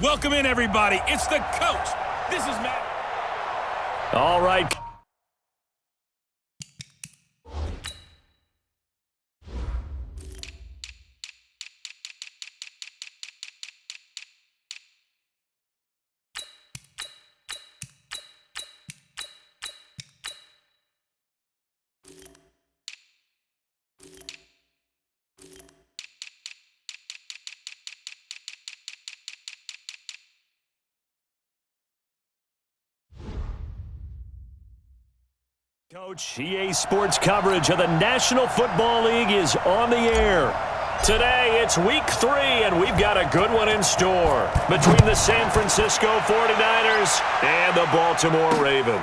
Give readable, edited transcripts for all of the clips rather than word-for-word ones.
Welcome in, everybody. It's the coach. This is Matt. All right. Coach, EA Sports coverage of the National Football League is on the air. Today, it's week 3, and we've got a good one in store between the San Francisco 49ers and the Baltimore Ravens.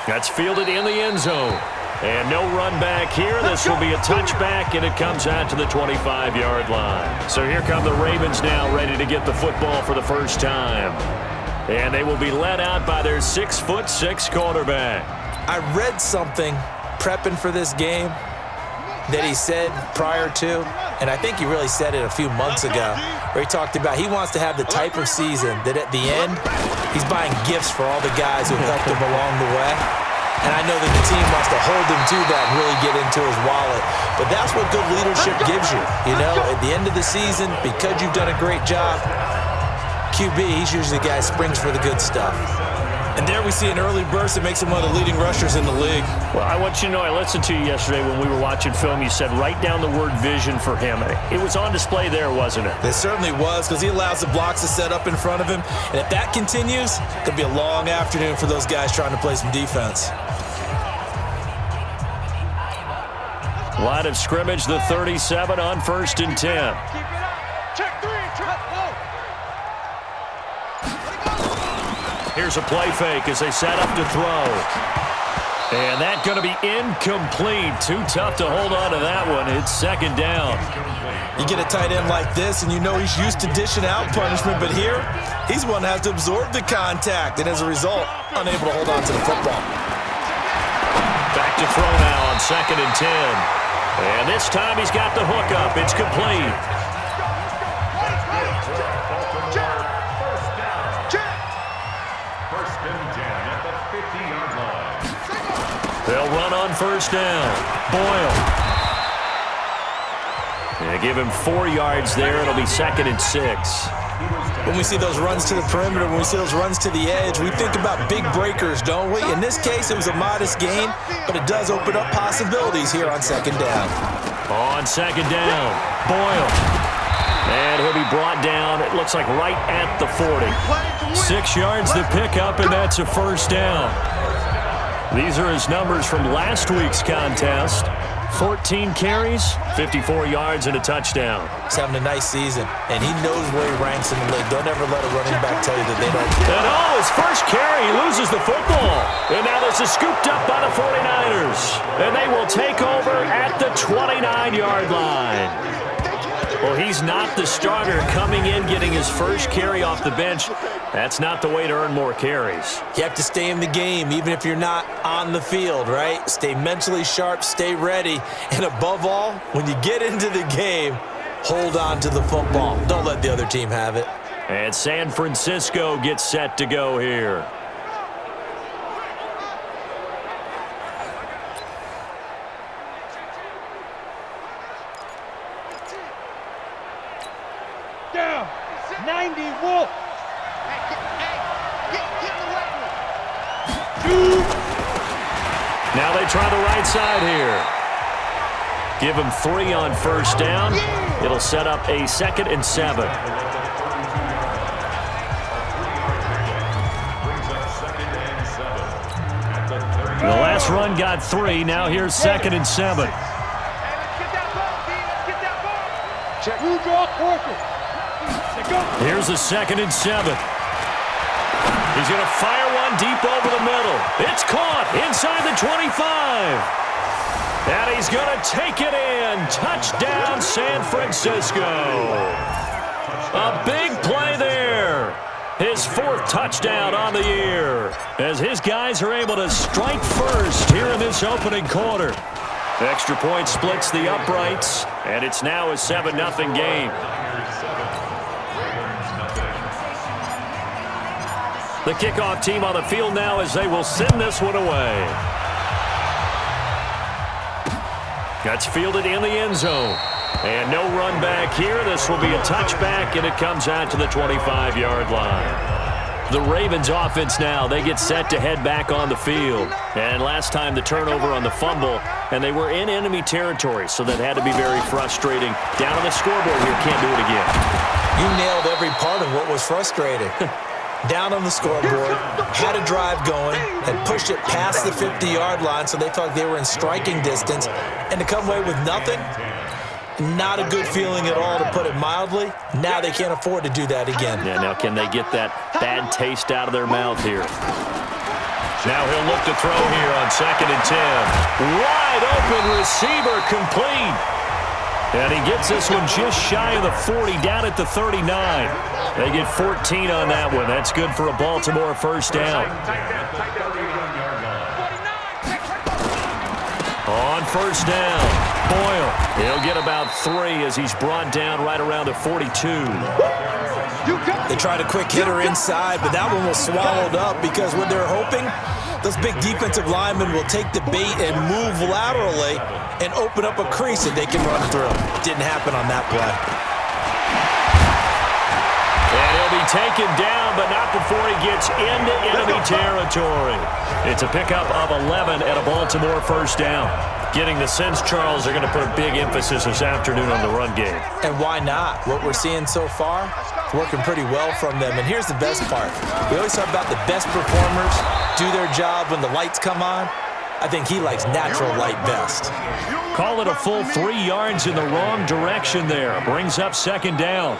That's fielded in the end zone. And no run back here. This will be a touchback, and it comes out to the 25-yard line. So here come the Ravens now, ready to get the football for the first time. And they will be led out by their 6'6" quarterback. I read something prepping for this game that he said prior to, and I think he really said it a few months ago, where he talked about he wants to have the type of season that at the end, he's buying gifts for all the guys who helped him along the way. And I know that the team wants to hold him to that and really get into his wallet. But that's what good leadership gives you. You know, at the end of the season, because you've done a great job, QB, he's usually the guy who springs for the good stuff. And there we see an early burst that makes him one of the leading rushers in the league. Well, I want you to know, I listened to you yesterday when we were watching film. You said write down the word vision for him. It was on display there, wasn't it? It certainly was, because he allows the blocks to set up in front of him. And if that continues, it could be a long afternoon for those guys trying to play some defense. Line of scrimmage, the 37 on 1st and 10. Here's a play fake as they set up to throw. And that's going to be incomplete. Too tough to hold on to that one. It's 2nd down. You get a tight end like this, and you know he's used to dishing out punishment, but here, he's one that has to absorb the contact, and as a result, unable to hold on to the football. Back to throw now on 2nd and 10. And this time he's got the hook up. It's complete. They'll run on 1st down. Boyle. They give him 4 yards there. It'll be 2nd and 6. When we see those runs to the perimeter, when we see those runs to the edge, we think about big breakers, don't we? In this case, it was a modest gain, but it does open up possibilities here on 2nd down. On 2nd down, Boyle. And he'll be brought down, it looks like right at the 40. 6 yards to pick up, and that's a 1st down. These are his numbers from last week's contest. 14 carries, 54 yards, and a touchdown. He's having a nice season, and he knows where he ranks in the league. Don't ever let a running back tell you that they don't. And his first carry, he loses the football. And now this is scooped up by the 49ers. And they will take over at the 29-yard line. Well, he's not the starter coming in, getting his first carry off the bench. That's not the way to earn more carries. You have to stay in the game, even if you're not on the field, right? Stay mentally sharp, stay ready, and above all, when you get into the game, hold on to the football. Don't let the other team have it. And San Francisco gets set to go here. Down, 90 Wolf. Now they try the right side here. Give him 3 on 1st down. It'll set up a 2nd and 7. The last run got 3. Now here's 2nd and 7. Here's a 2nd and 7. He's going to fire one deep over the middle. It's caught inside the 25. And he's going to take it in. Touchdown, San Francisco. A big play there. His 4th touchdown on the year. As his guys are able to strike first here in this opening quarter. The extra point splits the uprights. And it's now a 7-0 game. The kickoff team on the field now as they will send this one away. That's fielded in the end zone. And no run back here. This will be a touchback, and it comes out to the 25-yard line. The Ravens offense now, they get set to head back on the field. And last time the turnover on the fumble, and they were in enemy territory, so that had to be very frustrating. Down on the scoreboard here, can't do it again. You nailed every part of what was frustrating. Down on the scoreboard, had a drive going, had pushed it past the 50-yard line, so they felt they were in striking distance, and to come away with nothing, not a good feeling at all, to put it mildly. Now they can't afford to do that again. Yeah, now can they get that bad taste out of their mouth here? Now he'll look to throw here on 2nd and 10. Wide open receiver, complete. And he gets this one just shy of the 40, down at the 39. They get 14 on that one. That's good for a Baltimore first down. On first down, Boyle. He'll get about 3 as he's brought down right around the 42. They tried a quick hitter inside, but that one was swallowed up because what they're hoping, those big defensive linemen will take the bait and move laterally and open up a crease that they can run through. Didn't happen on that play. And he'll be taken down, but not before he gets into enemy territory. It's a pickup of 11 and a Baltimore first down. Getting the sense, Charles, they're going to put a big emphasis this afternoon on the run game. And why not? What we're seeing so far, it's working pretty well from them. And here's the best part. We always talk about the best performers do their job when the lights come on. I think he likes natural light best. Call it a full 3 yards in the wrong direction there. Brings up 2nd down.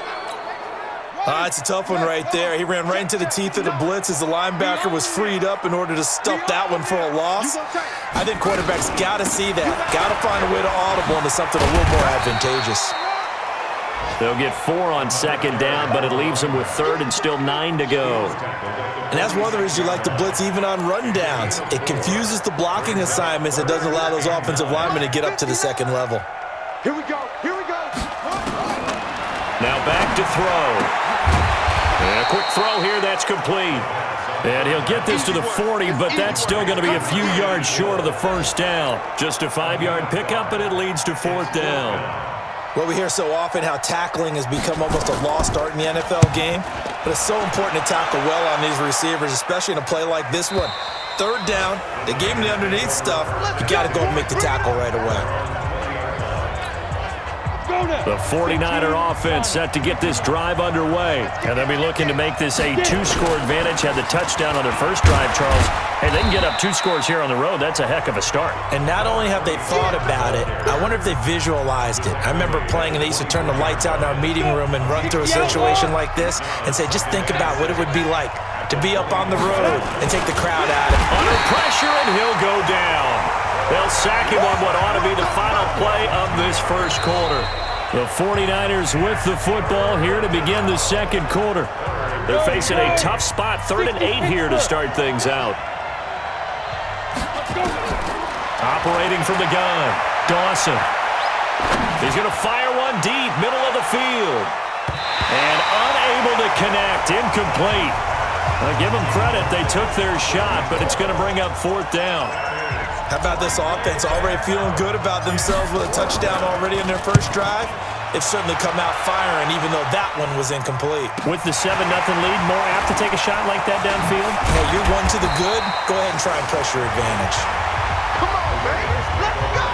It's a tough one right there. He ran right into the teeth of the blitz as the linebacker was freed up in order to stuff that one for a loss. I think quarterbacks got to see that. Got to find a way to audible into something a little more advantageous. They'll get 4 on 2nd down, but it leaves them with 3rd and still 9 to go. And that's one of the reasons you like to blitz even on rundowns. It confuses the blocking assignments. It doesn't allow those offensive linemen to get up to the 2nd level. Here we go. Here we go. Now back to throw. And a quick throw here, that's complete. And he'll get this to the 40, but that's still going to be a few yards short of the first down. Just a 5-yard pickup, and it leads to 4th down. Well, we hear so often how tackling has become almost a lost art in the NFL game, but it's so important to tackle well on these receivers, especially in a play like this one. 3rd down, they gave him the underneath stuff. You got to go and make the tackle right away. The 49er offense set to get this drive underway. And they'll be looking to make this a 2-score advantage. Had the touchdown on their first drive, Charles. Hey, they can get up 2 scores here on the road. That's a heck of a start. And not only have they thought about it, I wonder if they visualized it. I remember playing, and they used to turn the lights out in our meeting room and run through a situation like this and say, just think about what it would be like to be up on the road and take the crowd at it. Under pressure, and he'll go down. They'll sack him on what ought to be the final play of this first quarter. The 49ers with the football here to begin the 2nd quarter. They're facing a tough spot, 3rd and 8 here to start things out. Operating from the gun, Dawson. He's going to fire one deep, middle of the field. And unable to connect, incomplete. I'll give them credit, they took their shot, but it's going to bring up 4th down. How about this offense already feeling good about themselves with a touchdown already in their first drive? They've certainly come out firing, even though that one was incomplete. With the 7-0 lead, more apt to take a shot like that downfield? Hey, you're one to the good. Go ahead and try and press your advantage. Come on, baby. Let's go.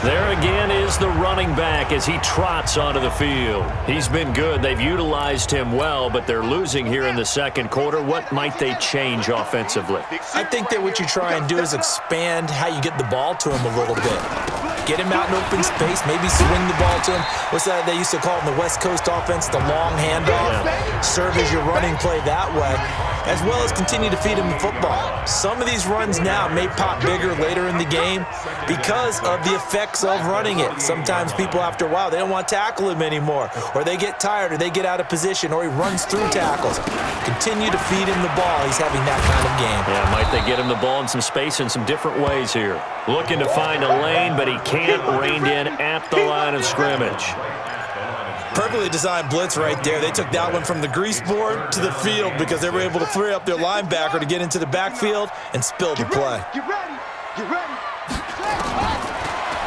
There again is the running back as he trots onto the field. He's been good. They've utilized him well, but they're losing here in the 2nd quarter. What might they change offensively? I think that what you try and do is expand how you get the ball to him a little bit. Get him out in open space. Maybe swing the ball to him. What's that they used to call in the West Coast offense? The long handoff. Serve as your running play that way, as well as continue to feed him the football. Some of these runs now may pop bigger later in the game because of the effects of running it. Sometimes people, after a while, they don't want to tackle him anymore, or they get tired, or they get out of position, or he runs through tackles. Continue to feed him the ball. He's having that kind of game. Yeah, might they get him the ball in some space in some different ways here. Looking to find a lane, but he can't. Reined in at the line of scrimmage. Perfectly designed blitz right there. They took that one from the grease board to the field because they were able to free up their linebacker to get into the backfield and spill the play. Get ready. Get ready.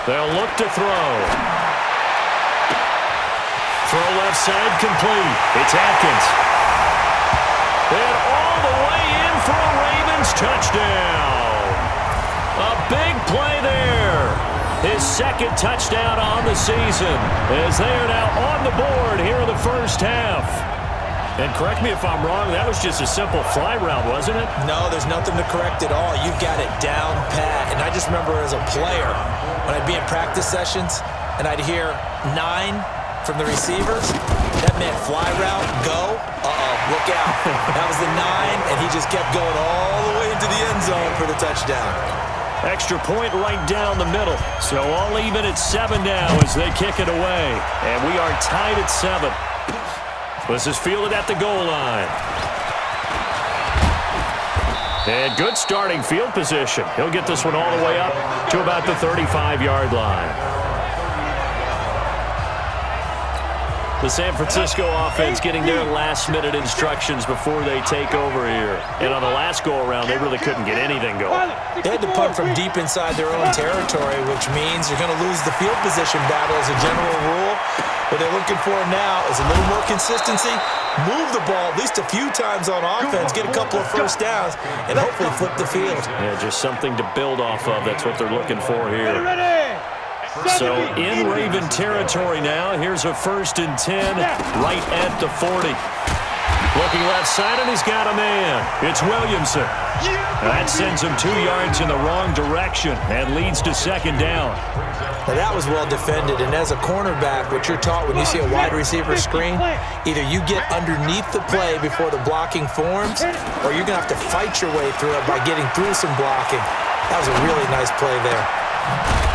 They'll look to throw. Throw left side complete. It's Atkins. And all the way in for a Ravens touchdown. A big play there. His second touchdown on the season as they are now on the board here in the first half. And correct me if I'm wrong, that was just a simple fly route, wasn't it? No, there's nothing to correct at all. You've got it down pat. And I just remember as a player, when I'd be in practice sessions and I'd hear 9 from the receivers, that meant fly route, go. Look out. That was the 9, and he just kept going all the way into the end zone for the touchdown. Extra point right down the middle. So all even at 7 now as they kick it away. And we are tied at 7. This is fielded at the goal line. And good starting field position. He'll get this one all the way up to about the 35-yard line. The San Francisco offense getting their last-minute instructions before they take over here. And on the last go-around, they really couldn't get anything going. They had to punt from deep inside their own territory, which means you're going to lose the field position battle as a general rule. What they're looking for now is a little more consistency, move the ball at least a few times on offense, get a couple of first downs, and hopefully flip the field. Yeah, just something to build off of. That's what they're looking for here. So in Raven territory now, here's a 1st and 10 right at the 40. Looking left side, and he's got a man. It's Williamson. That sends him 2 yards in the wrong direction and leads to 2nd down. Now that was well defended, and as a cornerback, what you're taught when you see a wide receiver screen, either you get underneath the play before the blocking forms, or you're going to have to fight your way through it by getting through some blocking. That was a really nice play there.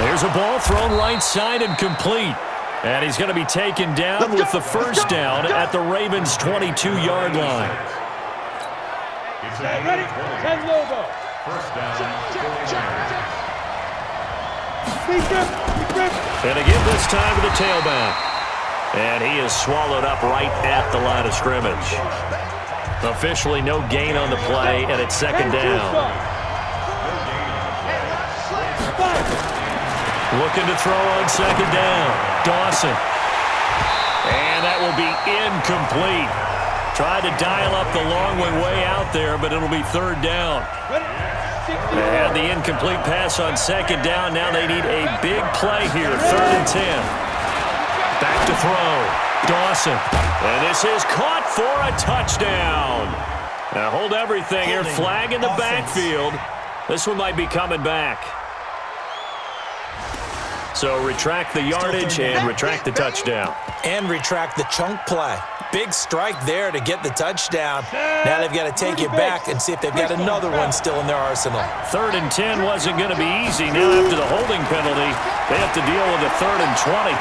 There's a ball thrown right side and complete. And he's going to be taken down with the 1st down at the Ravens' 22-yard line. Ready? 10 Lobo. 1st down. And again this time to the tailback. And he is swallowed up right at the line of scrimmage. Officially no gain on the play, and it's 2nd down. Looking to throw on 2nd down. Dawson. And that will be incomplete. Tried to dial up the long way out there, but it'll be 3rd down. They had the incomplete pass on 2nd down. Now they need a big play here. 3rd and 10. Back to throw. Dawson. And this is caught for a touchdown. Now hold everything here. Flag in the backfield. This one might be coming back. So retract the yardage and retract the touchdown. And retract the chunk play. Big strike there to get the touchdown. Now they've got to take it back and see if they've got another one still in their arsenal. 3rd and 10 wasn't going to be easy. Now after the holding penalty, they have to deal with a 3rd and 20.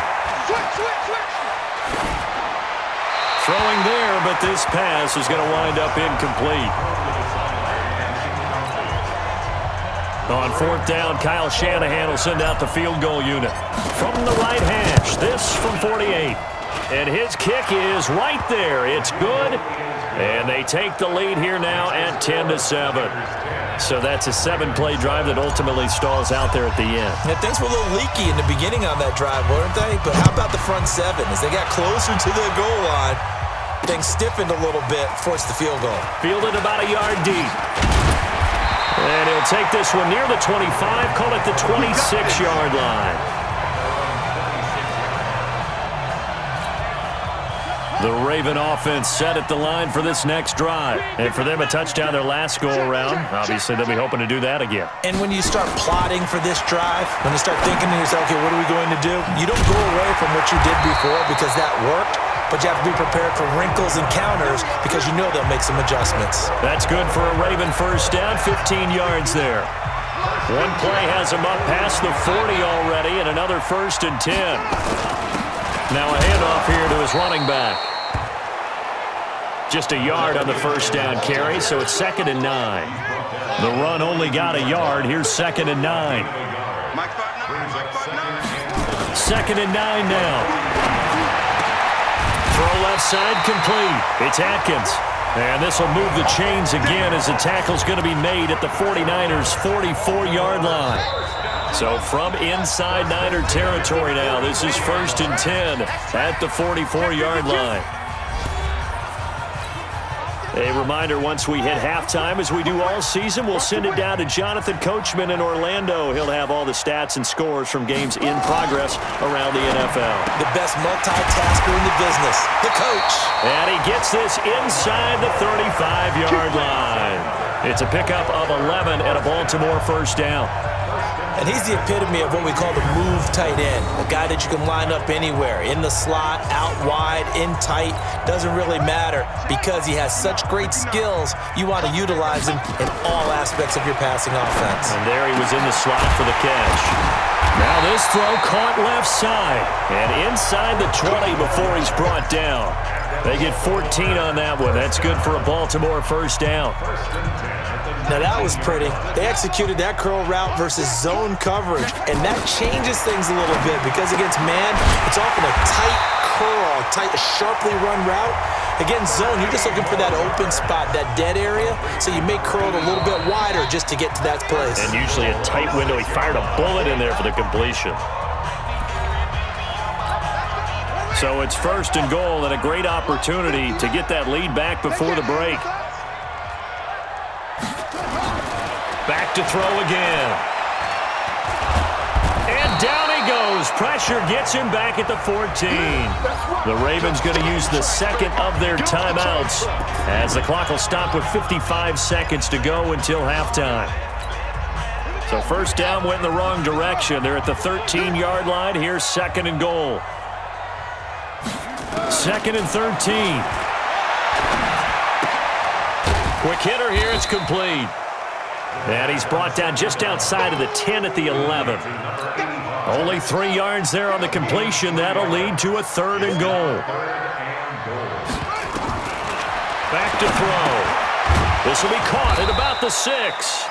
Throwing there, but this pass is going to wind up incomplete. On 4th down, Kyle Shanahan will send out the field goal unit. From the right hash, this from 48. And his kick is right there. It's good. And they take the lead here now at 10-7. So that's a 7-play drive that ultimately stalls out there at the end. Now, things were a little leaky in the beginning on that drive, weren't they? But how about the front 7? As they got closer to the goal line, things stiffened a little bit, forced the field goal. Fielded about a yard deep. And he'll take this one near the 25, call it the 26-yard line. The Raven offense set at the line for this next drive. And for them, a touchdown their last go-around. Obviously, they'll be hoping to do that again. And when you start plotting for this drive, when you start thinking to yourself, okay, what are we going to do? You don't go away from what you did before because that worked, but you have to be prepared for wrinkles and counters because you know they'll make some adjustments. That's good for a Raven first down, 15 yards there. One play has him up past the 40 already, and another 1st and 10. Now a handoff here to his running back. Just a yard on the first down carry, so it's 2nd and 9. The run only got a yard. Here's 2nd and 9. 2nd and 9 now. Throw left side complete. It's Atkins. And this will move the chains again as the tackle's going to be made at the 49ers' 44-yard line. So from inside Niner territory now, this is 1st and 10 at the 44-yard line. A reminder, once we hit halftime, as we do all season, we'll send it down to Jonathan Coachman in Orlando. He'll have all the stats and scores from games in progress around the NFL. The best multitasker in the business, the coach. And he gets this inside the 35-yard line. It's a pickup of 11 at a Baltimore first down. And he's the epitome of what we call the move tight end, a guy that you can line up anywhere, in the slot, out wide, in tight, doesn't really matter because he has such great skills. You want to utilize him in all aspects of your passing offense. And there he was in the slot for the catch. Now this throw caught left side and inside the 20 before he's brought down. They get 14 on that one. That's good for a Baltimore first down. Now that was pretty. They executed that curl route versus zone coverage, and that changes things a little bit because against man, it's often a tight curl, a sharply run route. Against zone, you're just looking for that open spot, that dead area, so you may curl it a little bit wider just to get to that place. And usually a tight window. He fired a bullet in there for the completion. So it's 1st and goal and a great opportunity to get that lead back before the break. Back to throw again. And down he goes. Pressure gets him back at the 14. The Ravens going to use the 2nd of their timeouts as the clock will stop with 55 seconds to go until halftime. So first down went in the wrong direction. They're at the 13-yard line. Here's 2nd and goal. 2nd and 13. Quick hitter here. It's complete. And he's brought down just outside of the 10 at the 11. Only 3 yards there on the completion. That'll lead to a 3rd and goal. Back to throw. This will be caught at about the 6.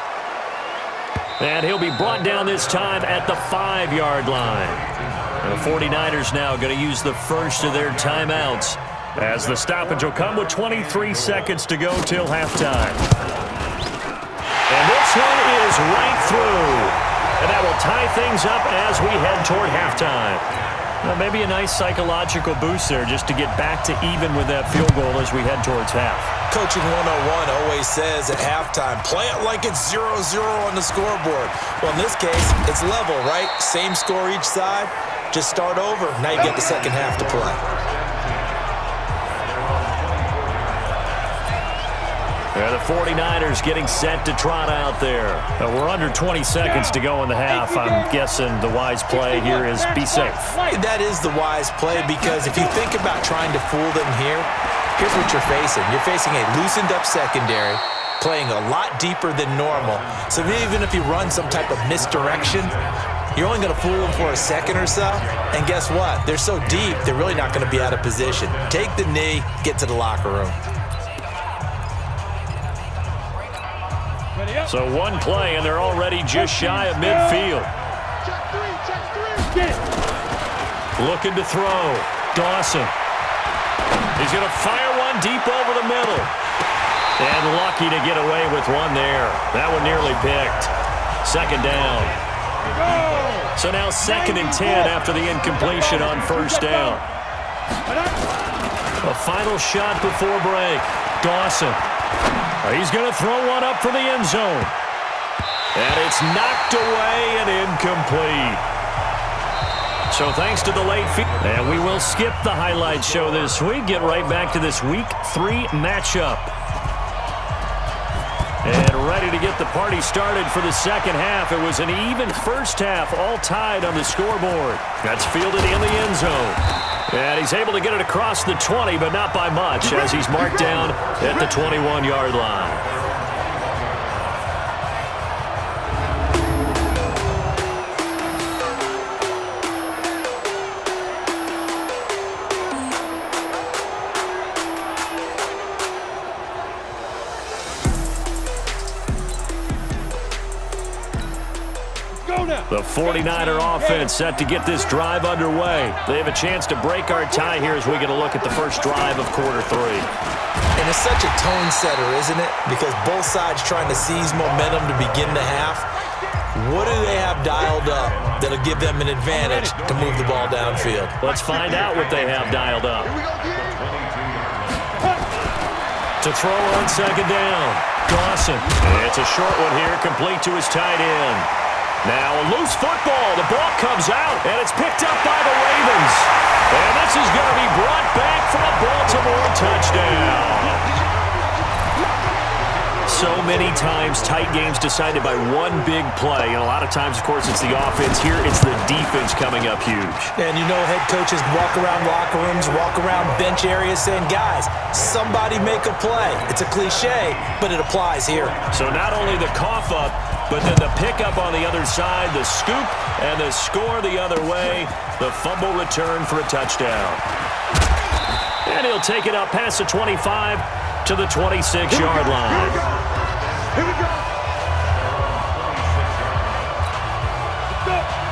And he'll be brought down this time at the 5-yard line. And the 49ers now going to use the first of their timeouts as the stoppage will come with 23 seconds to go till halftime. And this one is right through. And that will tie things up as we head toward halftime. Well, maybe a nice psychological boost there just to get back to even with that field goal as we head towards half. Coaching 101 always says at halftime, play it like it's 0-0 on the scoreboard. Well, in this case, it's level, right? Same score each side. Just start over. Now you get the second half to play. Yeah, the 49ers getting set to trot out there. We're under 20 seconds to go in the half. I'm guessing the wise play here is be safe. That is the wise play because if you think about trying to fool them here, here's what you're facing. You're facing a loosened up secondary, playing a lot deeper than normal. So even if you run some type of misdirection, you're only going to fool them for a second or so. And guess what? They're so deep, they're really not going to be out of position. Take the knee, get to the locker room. So one play, and they're already just shy of midfield. Looking to throw. Dawson. He's going to fire one deep over the middle. And lucky to get away with one there. That one nearly picked. 2nd down. So now 2nd and 10 after the incompletion on first down. A final shot before break. Dawson. He's going to throw one up for the end zone. And it's knocked away and incomplete. So thanks to the late feed. And we will skip the highlight show this week. Get right back to this Week 3 matchup. And ready to get the party started for the second half. It was an even first half, all tied on the scoreboard. That's fielded in the end zone. And he's able to get it across the 20, but not by much, as he's marked down at the 21-yard line. The 49er offense set to get this drive underway. They have a chance to break our tie here as we get a look at the first drive of quarter 3. And it's such a tone setter, isn't it? Because both sides trying to seize momentum to begin the half. What do they have dialed up that'll give them an advantage to move the ball downfield? Let's find out what they have dialed up. To throw on second down, Dawson. It's a short one here, complete to his tight end. Now a loose football. The ball comes out, and it's picked up by the Ravens. And this is going to be brought back for a Baltimore touchdown. So many times, tight games decided by one big play. And a lot of times, of course, it's the offense. Here, it's the defense coming up huge. And you know head coaches walk around locker rooms, walk around bench areas saying, guys, somebody make a play. It's a cliche, but it applies here. So not only the cough up, but then the pickup on the other side, the scoop, and the score the other way. The fumble return for a touchdown. And he'll take it up past the 25 to the 26-yard line. Here we go.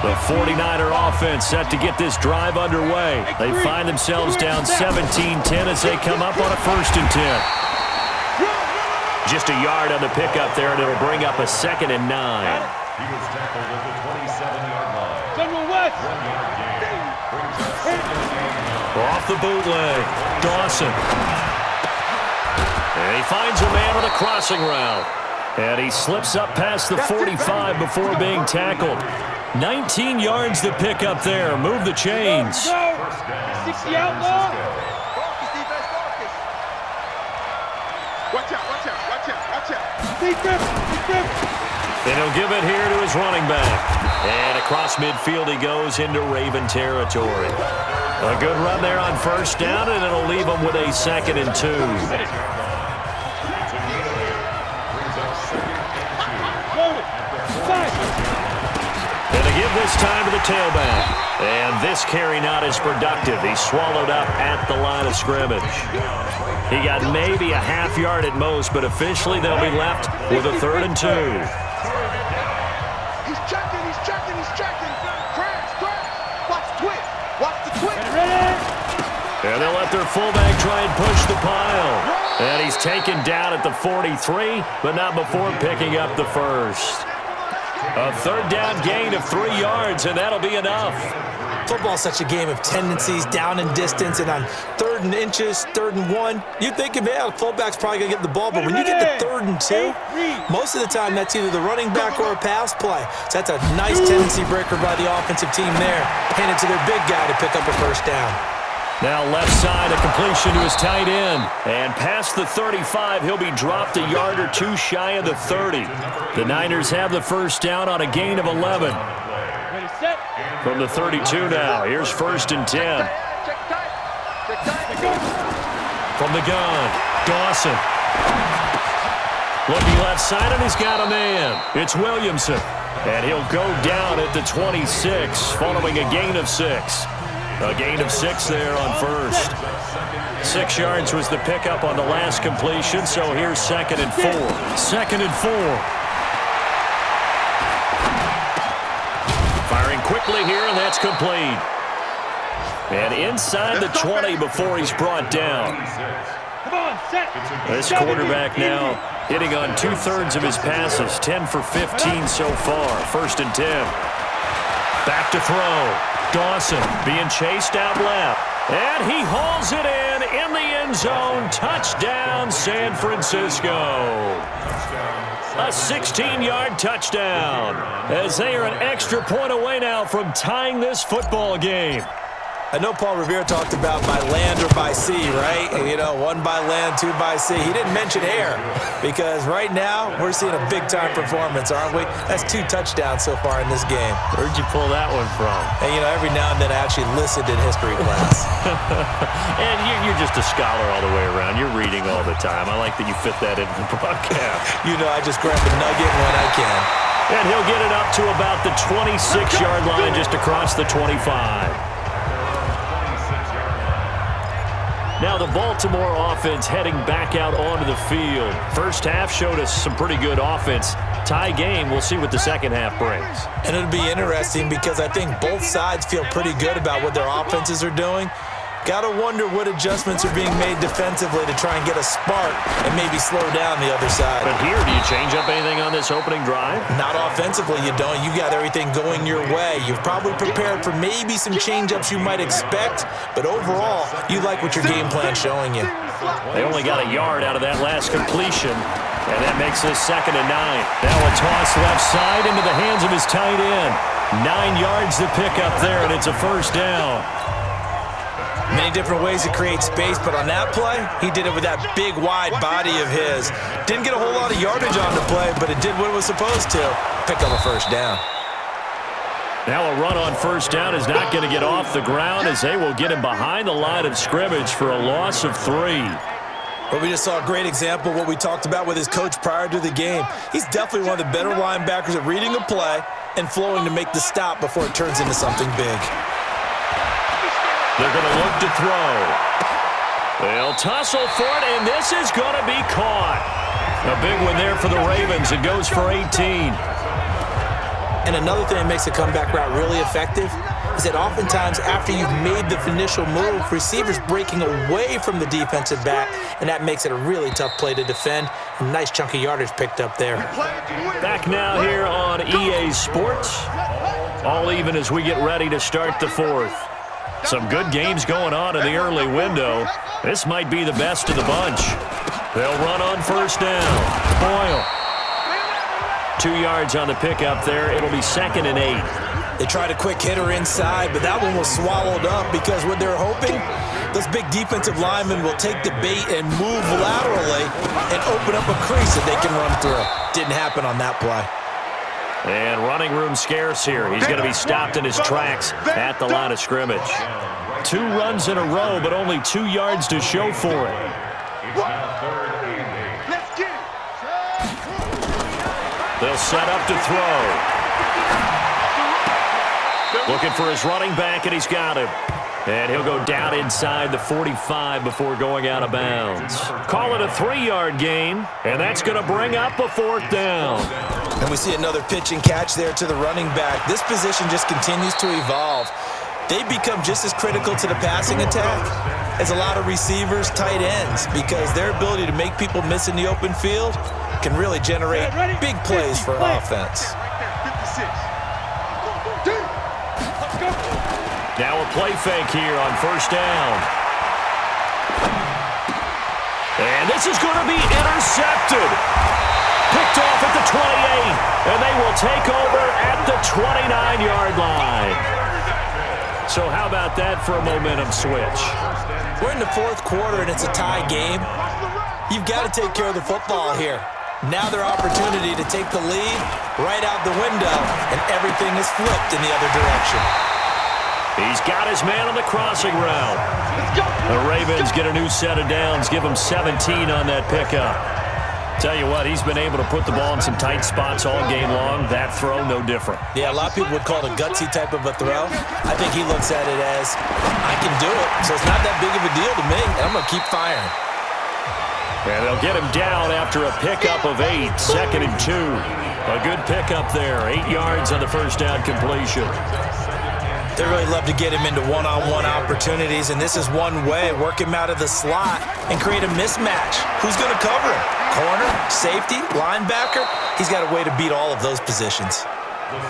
The 49er offense set to get this drive underway. They find themselves down 17-10 as they come up on a 1st and 10. Just a yard on the pickup there, and it'll bring up a 2nd and 9. He was tackled at the 27-yard line. General West. Off the bootleg, Dawson. And he finds a man on the crossing route. And he slips up past the 45 before being tackled. 19 yards to pick up there. Move the chains. 60 outlaw. Watch out, watch out, watch out, watch out. Deep grip, deep grip. And he'll give it here to his running back. And across midfield he goes into Raven territory. A good run there on 1st down, and it'll leave him with a 2nd and 2. And they give this time to the tailback. And this carry not as productive. He's swallowed up at the line of scrimmage. He got maybe a half yard at most, but officially they'll be left with a 3rd and 2. He's checking, he's checking, he's checking. Crash, crash. Watch the twist. Watch the twist. And they'll let their fullback try and push the pile. And he's taken down at the 43, but not before picking up the 1st. A 3rd down gain of 3 yards, and that'll be enough. Football's such a game of tendencies, down and distance, and on 3rd and inches, 3rd and 1, you'd think, man, the fullback's probably going to get the ball, but when you get to 3rd and 2, most of the time that's either the running back or a pass play. So that's a nice tendency breaker by the offensive team there, handed to their big guy to pick up a 1st down. Now left side, a completion to his tight end. And past the 35, he'll be dropped a yard or 2 shy of the 30. The Niners have the 1st down on a gain of 11. Ready, set. From the 32 now, here's 1st and 10. From the gun, Dawson. Looking left side, and he's got a man. It's Williamson. And he'll go down at the 26, following a gain of 6. A gain of 6 there on 1st. 6 yards was the pickup on the last completion, so here's 2nd and 4. 2nd and 4. Firing quickly here, and that's complete. And inside the 20 before he's brought down. Come on, set. This quarterback now hitting on 2/3 of his passes, 10 for 15 so far. 1st and 10. Back to throw. Dawson being chased out left. And he hauls it in the end zone. Touchdown, San Francisco. A 16-yard touchdown, as they are an extra point away now from tying this football game. I know Paul Revere talked about by land or by sea, right? You know, one by land, two by sea. He didn't mention air because right now we're seeing a big-time performance, aren't we? That's 2 touchdowns so far in this game. Where'd you pull that one from? And, you know, every now and then I actually listened in history class. And you're just a scholar all the way around. You're reading all the time. I like that you fit that into the broadcast. You know, I just grab a nugget when I can. And he'll get it up to about the 26-yard line just across the 25. Now the Baltimore offense heading back out onto the field. First half showed us some pretty good offense. Tie game, we'll see what the second half brings. And it'll be interesting because I think both sides feel pretty good about what their offenses are doing. Got to wonder what adjustments are being made defensively to try and get a spark and maybe slow down the other side. But here, do you change up anything on this opening drive? Not offensively, you don't. You got everything going your way. You've probably prepared for maybe some change-ups you might expect, but overall, you like what your game plan's showing you. They only got a yard out of that last completion, and that makes this 2nd and 9. Now a toss left side into the hands of his tight end. 9 yards to pick up there, and it's a first down. Many different ways to create space, but on that play, he did it with that big, wide body of his. Didn't get a whole lot of yardage on the play, but it did what it was supposed to. Pick up a first down. Now a run on first down is not going to get off the ground as they will get him behind the line of scrimmage for a loss of 3. But we just saw a great example of what we talked about with his coach prior to the game. He's definitely one of the better linebackers at reading a play and flowing to make the stop before it turns into something big. They're going to look to throw. They'll tussle for it, and this is going to be caught. A big one there for the Ravens. It goes for 18. And another thing that makes the comeback route really effective is that oftentimes after you've made the initial move, receivers breaking away from the defensive back, and that makes it a really tough play to defend. A nice chunk of yardage picked up there. Back now here on EA Sports. All even as we get ready to start the 4th. Some good games going on in the early window. This might be the best of the bunch. They'll run on first down. Boyle. 2 yards on the pickup there. It'll be 2nd and 8. They tried a quick hitter inside, but that one was swallowed up because what they're hoping, those big defensive linemen will take the bait and move laterally and open up a crease that they can run through. Didn't happen on that play. And running room scarce here. He's going to be stopped in his tracks at the line of scrimmage. 2 runs in a row, but only 2 yards to show for it. They'll set up to throw. Looking for his running back, and he's got him. And he'll go down inside the 45 before going out of bounds. Call it a 3-yard gain, and that's going to bring up a 4th down. And we see another pitch and catch there to the running back. This position just continues to evolve. They become just as critical to the passing attack as a lot of receivers, tight ends, because their ability to make people miss in the open field can really generate big plays for offense. Now a play fake here on first down. And this is going to be intercepted. Picked off at the 28, and they will take over at the 29-yard line. So how about that for a momentum switch? We're in the 4th quarter, and it's a tie game. You've got to take care of the football here. Now their opportunity to take the lead right out the window, and everything is flipped in the other direction. He's got his man on the crossing route. The Ravens get a new set of downs, give him 17 on that pickup. Tell you what, he's been able to put the ball in some tight spots all game long. That throw, no different. Yeah, a lot of people would call it a gutsy type of a throw. I think he looks at it as, I can do it, so it's not that big of a deal to me, and I'm going to keep firing. And they'll get him down after a pickup of 8, 2nd and 2. A good pickup there, 8 yards on the first down completion. They really love to get him into one-on-one opportunities, and this is one way. Work him out of the slot and create a mismatch. Who's going to cover him? Corner, safety, linebacker? He's got a way to beat all of those positions.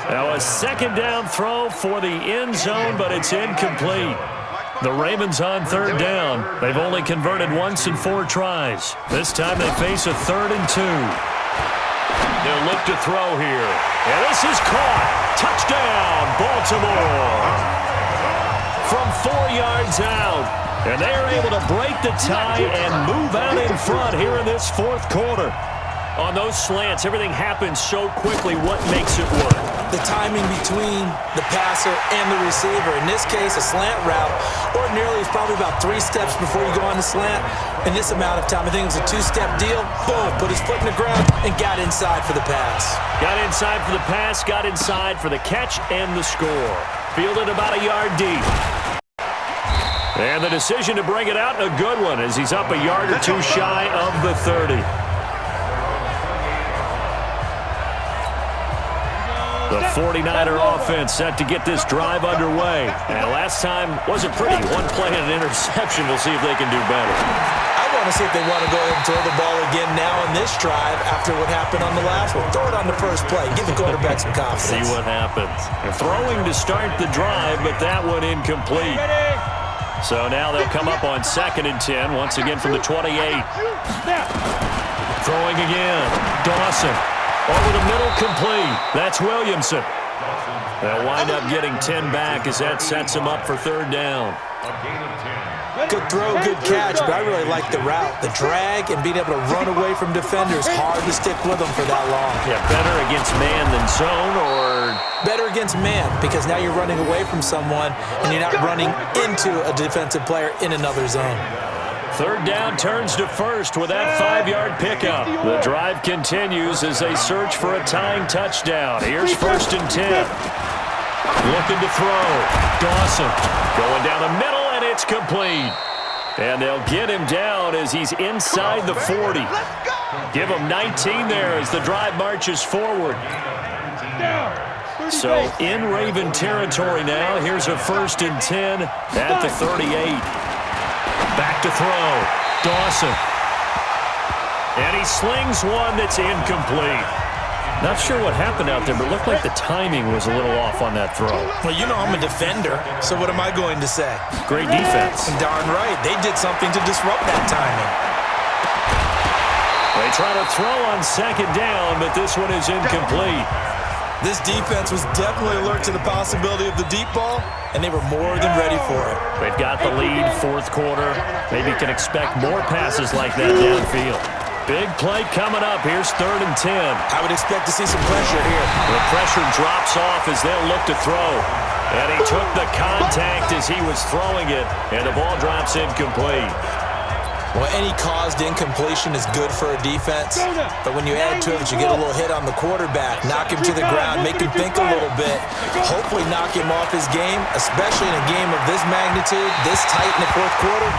Now a 2nd down throw for the end zone, but it's incomplete. The Ravens on 3rd down. They've only converted once in 4 tries. This time they face a 3rd and 2. They'll look to throw here. And this is caught. Touchdown, Baltimore. From 4 yards out. And they are able to break the tie and move out in front here in this fourth quarter. On those slants, everything happens so quickly. What makes it work? The timing between the passer and the receiver. In this case, a slant route ordinarily is probably about 3 steps before you go on the slant. In this amount of time, I think it was a 2-step deal. Boom, put his foot in the ground and got inside for the pass. Got inside for the pass, got inside for the catch and the score. Fielded about a yard deep. And the decision to bring it out, a good one, as he's up a yard or 2 shy of the 30. The 49er offense set to get this drive underway. And last time wasn't pretty. 1 play and an interception. We'll see if they can do better. I want to see if they want to go ahead and throw the ball again now in this drive after what happened on the last one. Throw it on the first play. Give the quarterback some confidence. See what happens. They're throwing to start the drive, but that one incomplete. So now they'll come up on 2nd and 10, once again from the 28. Throwing again. Dawson. Over the middle, complete. That's Williamson. They'll wind up getting 10 back as that sets them up for 3rd down. Good throw, good catch, but I really like the route. The drag and being able to run away from defenders, hard to stick with them for that long. Yeah, better against man than zone, or? Better against man, because now you're running away from someone and you're not running into a defensive player in another zone. 3rd down turns to 1st with that 5-yard pickup. The drive continues as they search for a tying touchdown. Here's 1st and 10. Looking to throw. Dawson going down the middle, and it's complete. And they'll get him down as he's inside the 40. Give him 19 there as the drive marches forward. So in Raven territory now. Here's a 1st and 10 at the 38. Back to throw. Dawson. And he slings one that's incomplete. Not sure what happened out there, but it looked like the timing was a little off on that throw. Well, you know I'm a defender, so what am I going to say? Great defense. Darn right. They did something to disrupt that timing. They try to throw on 2nd down, but this one is incomplete. This defense was definitely alert to the possibility of the deep ball, and they were more than ready for it. They've got the lead, 4th quarter. Maybe can expect more passes like that downfield. Big play coming up. Here's 3rd and 10. I would expect to see some pressure here. The pressure drops off as they'll look to throw. And he took the contact as he was throwing it, and the ball drops incomplete. Well, any caused incompletion is good for a defense, but when you add to it that you get a little hit on the quarterback, knock him to the ground, make him think a little bit, hopefully knock him off his game, especially in a game of this magnitude, this tight in the 4th quarter,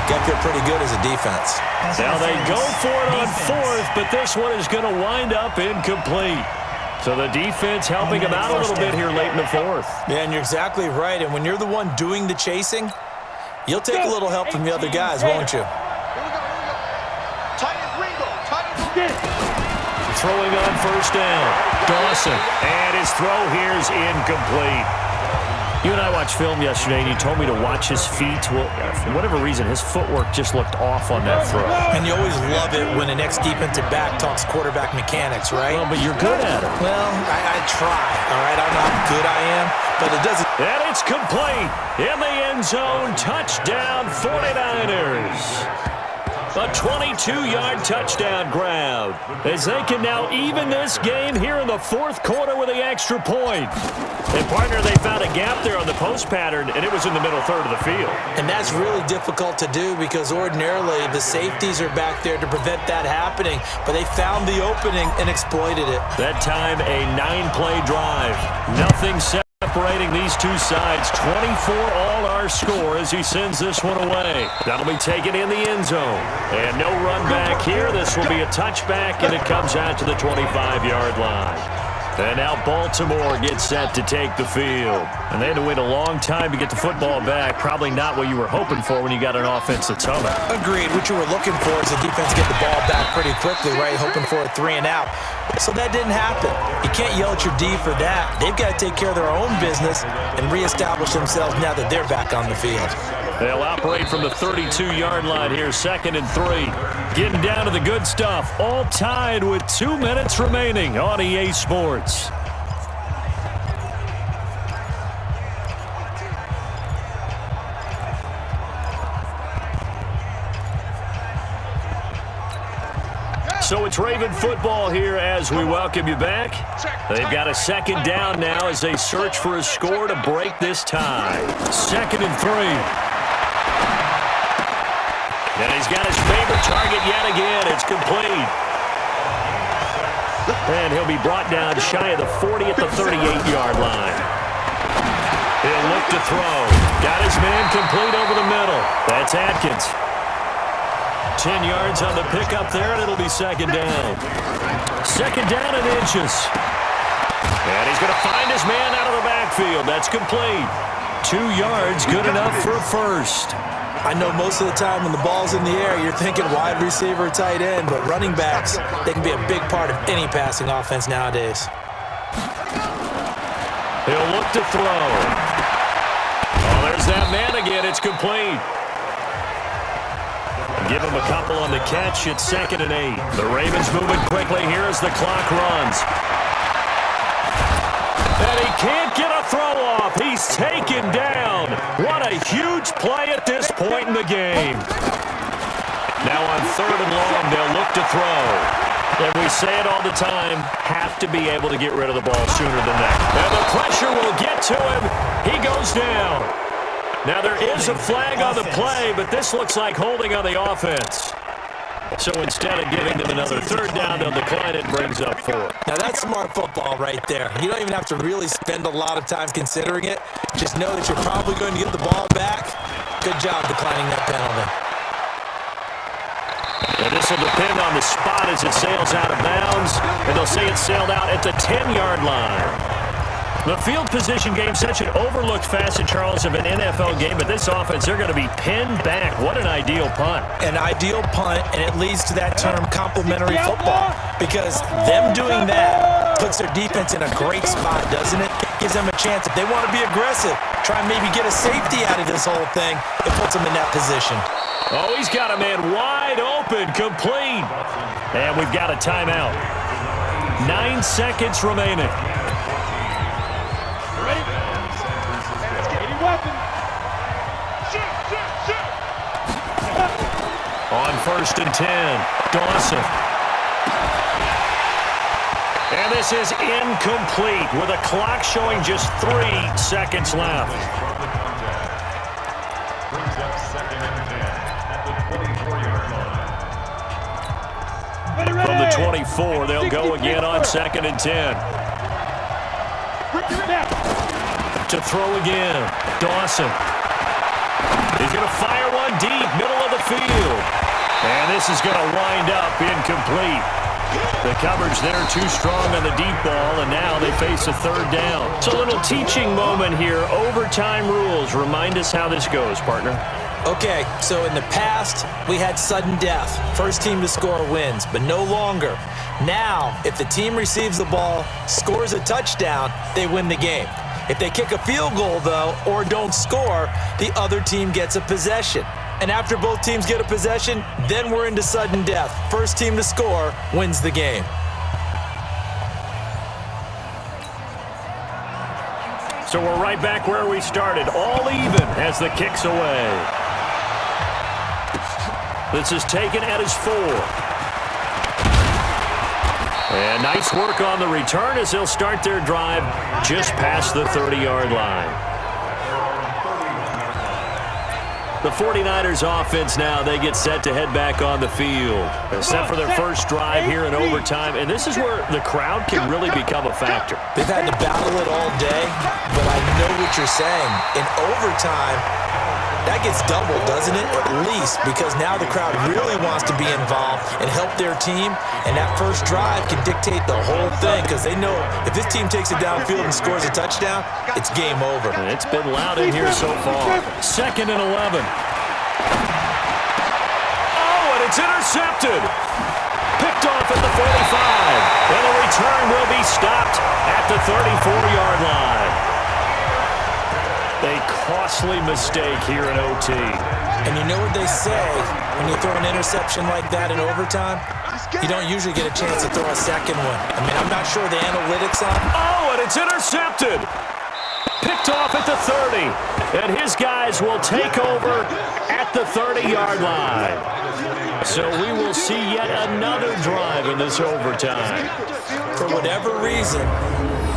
got to feel pretty good as a defense. Now they go for it on 4th, but this one is going to wind up incomplete. So the defense helping him out a little bit here late in the 4th. Yeah, and you're exactly right, and when you're the one doing the chasing, you'll take a little help from the other guys, won't you? Throwing on 1st down. Dawson. And his throw here is incomplete. You and I watched film yesterday, and you told me to watch his feet. Well, for whatever reason, his footwork just looked off on that throw. And you always love it when an ex-defensive back talks quarterback mechanics, right? Well, but you're good at it. Well, I try, all right? I don't know how good I am, but it doesn't. And it's complete. In the end zone, touchdown 49ers. A 22-yard touchdown grab as they can now even this game here in the 4th quarter with the extra point. And, partner, they found a gap there on the post pattern, and it was in the middle 3rd of the field. And that's really difficult to do because ordinarily the safeties are back there to prevent that happening, but they found the opening and exploited it. That time, a 9-play drive. Nothing separating these two sides. 24 all our score as he sends this one away. That'll be taken in the end zone. And no run back here. This will be a touchback, and it comes out to the 25-yard line. And now Baltimore gets set to take the field. And they had to wait a long time to get the football back. Probably not what you were hoping for when you got an offense that's humming. Agreed. What you were looking for is the defense get the ball back pretty quickly, right? Hoping for a 3 and out. So that didn't happen. You can't yell at your D for that. They've got to take care of their own business and reestablish themselves now that they're back on the field. They'll operate from the 32-yard line here, 2nd and 3. Getting down to the good stuff, all tied with 2 minutes remaining on EA Sports. So it's Raven football here as we welcome you back. They've got a 2nd down now as they search for a score to break this tie. 2nd and 3. And he's got his favorite target yet again. It's complete. And he'll be brought down shy of the 40 at the 38-yard line. He'll look to throw. Got his man complete over the middle. That's Atkins. 10 yards on the pickup there, and it'll be 2nd down. 2nd down and inches. And he's going to find his man out of the backfield. That's complete. 2 yards, good enough for a first. I know most of the time when the ball's in the air, you're thinking wide receiver, tight end, but running backs, they can be a big part of any passing offense nowadays. He'll look to throw. Oh, there's that man again. It's complete. Give him a couple on the catch. It's 2nd and 8. The Ravens moving quickly here as the clock runs. And he can't get a throw off. He's taken down. What a huge play at this point in the game. Now on 3rd and long, they'll look to throw. And we say it all the time, have to be able to get rid of the ball sooner than that. And the pressure will get to him. He goes down. Now, there is a flag on the play, but this looks like holding on the offense. So instead of giving them another 3rd down, they'll decline it and brings up 4. Now, that's smart football right there. You don't even have to really spend a lot of time considering it. Just know that you're probably going to get the ball back. Good job declining that penalty. And this will depend on the spot as it sails out of bounds, and they'll say it sailed out at the 10-yard line. The field position game, such an overlooked facet, Charles, of an NFL game, but this offense, they're going to be pinned back. What an ideal punt. An ideal punt, and it leads to that term complementary football, because them doing that puts their defense in a great spot, doesn't it? Gives them a chance. If they want to be aggressive, try and maybe get a safety out of this whole thing, it puts them in that position. Oh, he's got a man wide open, complete. And we've got a timeout. 9 seconds remaining. On 1st and 10, Dawson. And this is incomplete with a clock showing just 3 seconds left. Brings up 2nd and 10 at the 24-yard line. From the 24, they'll go again on 2nd and 10. To throw again, Dawson. He's going to fire one deep, middle of the field. And this is going to wind up incomplete. The coverage there too strong on the deep ball, and now they face a 3rd down. It's a little teaching moment here. Overtime rules. Remind us how this goes, partner. Okay, so in the past, we had sudden death. First team to score wins, but no longer. Now, if the team receives the ball, scores a touchdown, they win the game. If they kick a field goal, though, or don't score, the other team gets a possession. And after both teams get a possession, then we're into sudden death. First team to score wins the game. So we're right back where we started, all even as the kick's away. This is taken at his 4. And nice work on the return as they'll start their drive just past the 30-yard line. The 49ers offense now, they get set to head back on the field. They're set for their first drive here in overtime, and this is where the crowd can really become a factor. They've had to battle it all day, but I know what you're saying. In overtime, that gets doubled, doesn't it? At least, because now the crowd really wants to be involved and help their team, and that first drive can dictate the whole thing, because they know if this team takes it downfield and scores a touchdown, it's game over. And it's been loud in here so far. 2nd and 11. Oh, and it's intercepted. Picked off at the 45. And the return will be stopped at the 34-yard line. A costly mistake here in OT. And you know what they say, when you throw an interception like that in overtime, you don't usually get a chance to throw a second one. I mean, I'm not sure the analytics on it. Oh, and it's intercepted. Picked off at the 30. And his guys will take over at the 30-yard line. So we will see yet another drive in this overtime. For whatever reason,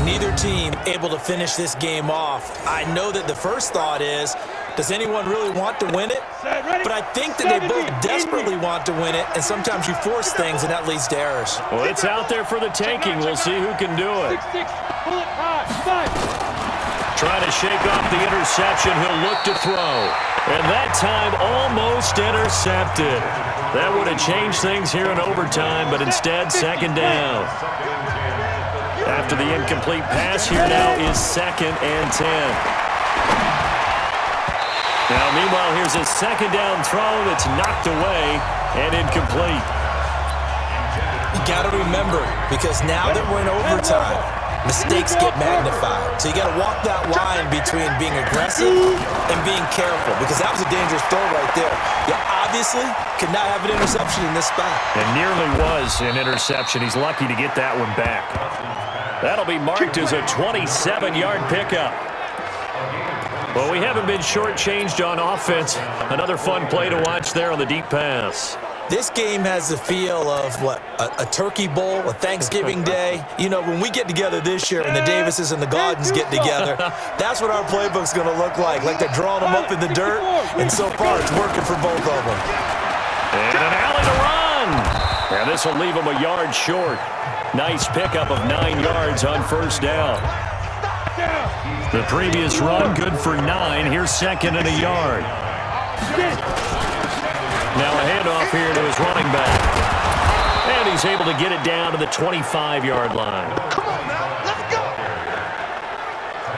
neither team able to finish this game off. I know that the first thought is, does anyone really want to win it? But I think that they both desperately want to win it, and sometimes you force things, and that leads to errors. Well, it's out there for the taking. We'll see who can do it. Trying to shake off the interception. He'll look to throw. And that time almost intercepted. That would have changed things here in overtime, but instead, second down. After the incomplete pass, here now is 2nd and 10. Now, meanwhile, here's a second down throw that's knocked away and incomplete. You got to remember, because now that we're in overtime, mistakes get magnified. So you got to walk that line between being aggressive and being careful, because that was a dangerous throw right there. You obviously could not have an interception in this spot. It nearly was an interception. He's lucky to get that one back. That'll be marked as a 27-yard pickup. Well, we haven't been shortchanged on offense. Another fun play to watch there on the deep pass. This game has the feel of, what, a turkey bowl, a Thanksgiving day. You know, when we get together this year and the Davises and the Gardens get together, that's what our playbook's going to look like they're drawing them up in the dirt, and so far it's working for both of them. And an alley to run. And this will leave him a yard short. Nice pickup of 9 yards on first down. The previous run, good for 9. Here's 2nd and a yard. Now a handoff here to his running back. And he's able to get it down to the 25-yard line. Come on now, let's go.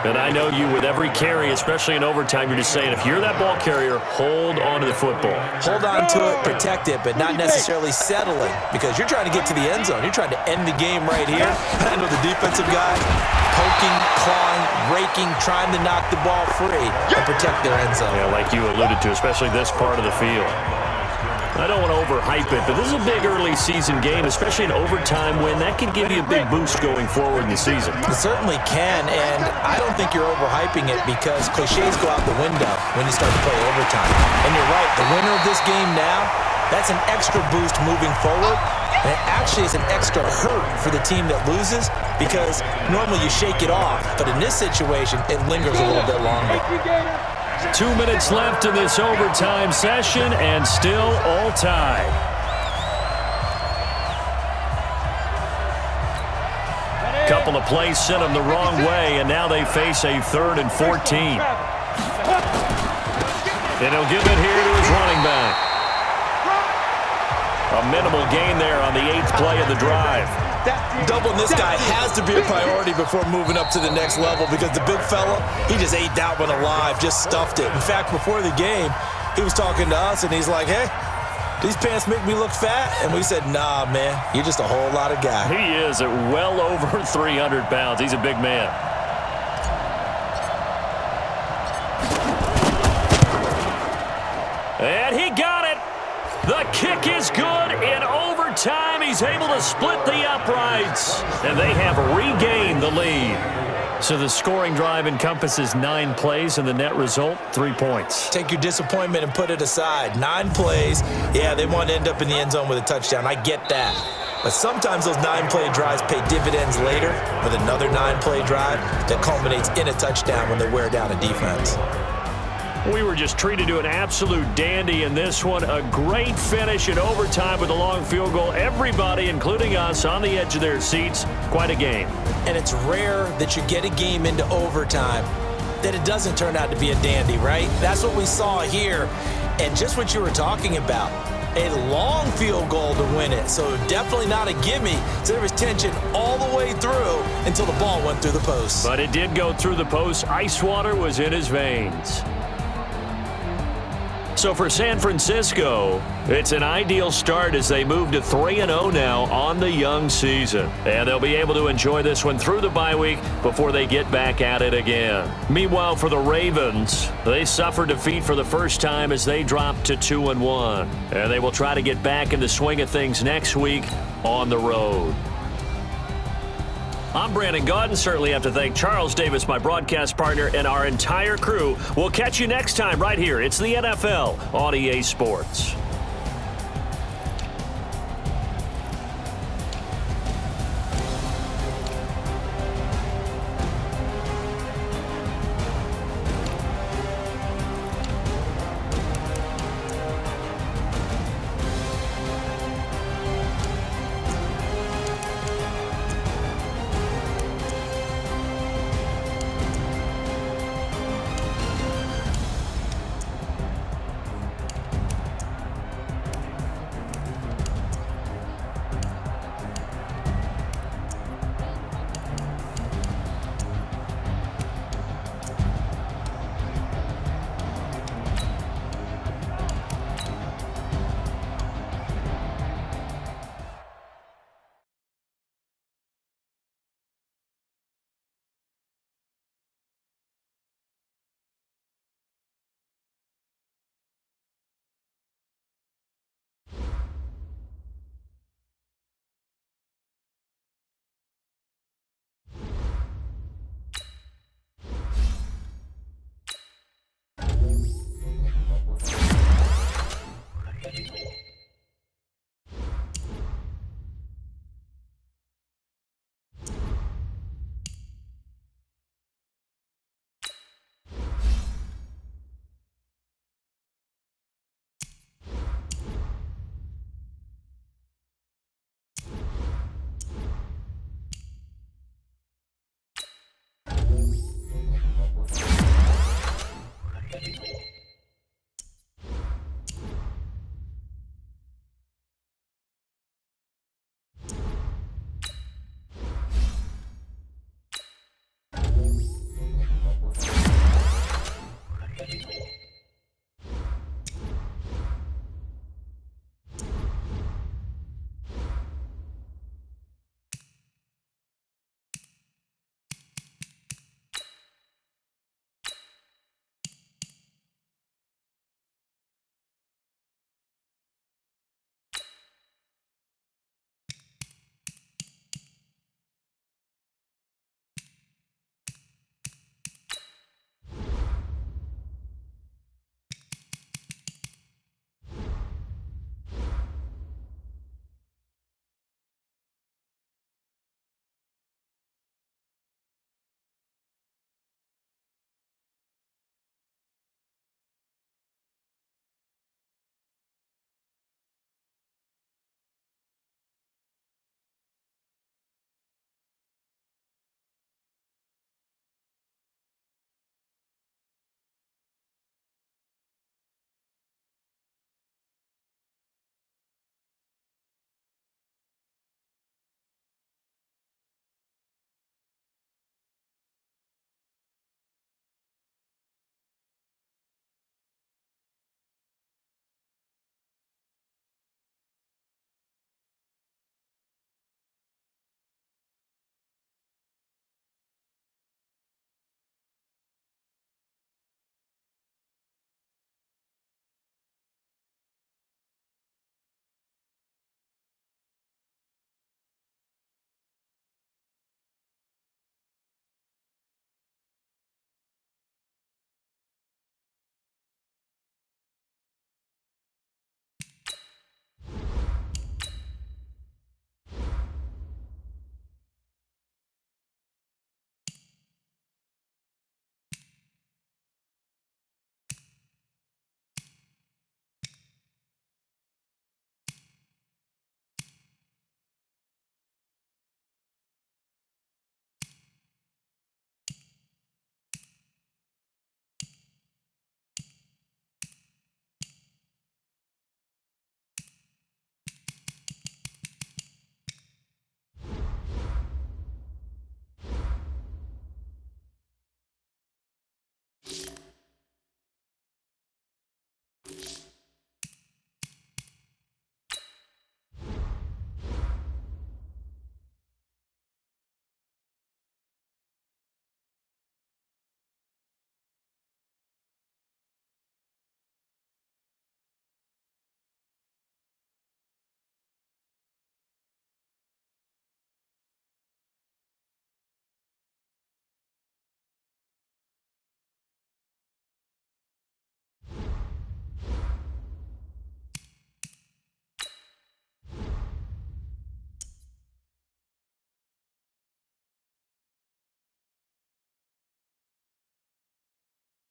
And I know you, with every carry, especially in overtime, you're just saying, if you're that ball carrier, hold on to the football. Hold on to it, protect it, but not necessarily settling, because you're trying to get to the end zone. You're trying to end the game right here. I know the defensive guy poking, clawing, raking, trying to knock the ball free and protect their end zone. Yeah, like you alluded to, especially this part of the field. I don't want to overhype it, but this is a big early season game, especially an overtime win. That can give you a big boost going forward in the season. It certainly can, and I don't think you're overhyping it, because cliches go out the window when you start to play overtime. And you're right, the winner of this game now, that's an extra boost moving forward, and it actually is an extra hurt for the team that loses, because normally you shake it off, but in this situation, it lingers a little bit longer. 2 minutes left in this overtime session, and still all tied. Couple of plays sent them the wrong way, and now they face a 3rd and 14. And he'll give it here to his running back. A minimal gain there on the 8th play of the drive. Doubling this guy has to be a priority before moving up to the next level, because the big fella, he just ate that one alive, just stuffed it. In fact, before the game, he was talking to us, and he's like, hey, these pants make me look fat? And we said, nah, man, you're just a whole lot of guy. He is at well over 300 pounds. He's a big man. And he got it. The kick is good in overtime. He's able to split the uprights. And they have regained the lead. So the scoring drive encompasses 9 plays, and the net result, 3 points. Take your disappointment and put it aside. 9 plays, yeah, they want to end up in the end zone with a touchdown. I get that. But sometimes those 9-play drives pay dividends later with another 9-play drive that culminates in a touchdown when they wear down a defense. We were just treated to an absolute dandy in this one. A great finish in overtime with a long field goal. Everybody, including us, on the edge of their seats. Quite a game. And it's rare that you get a game into overtime that it doesn't turn out to be a dandy, right? That's what we saw here. And just what you were talking about, a long field goal to win it. So definitely not a gimme. So there was tension all the way through until the ball went through the post. But it did go through the post. Ice water was in his veins. So for San Francisco, it's an ideal start as they move to 3-0 now on the young season. And they'll be able to enjoy this one through the bye week before they get back at it again. Meanwhile, for the Ravens, they suffered defeat for the first time as they dropped to 2-1. And they will try to get back in the swing of things next week on the road. I'm Brandon Gaudin. Certainly have to thank Charles Davis, my broadcast partner, and our entire crew. We'll catch you next time right here. It's the NFL on EA Sports.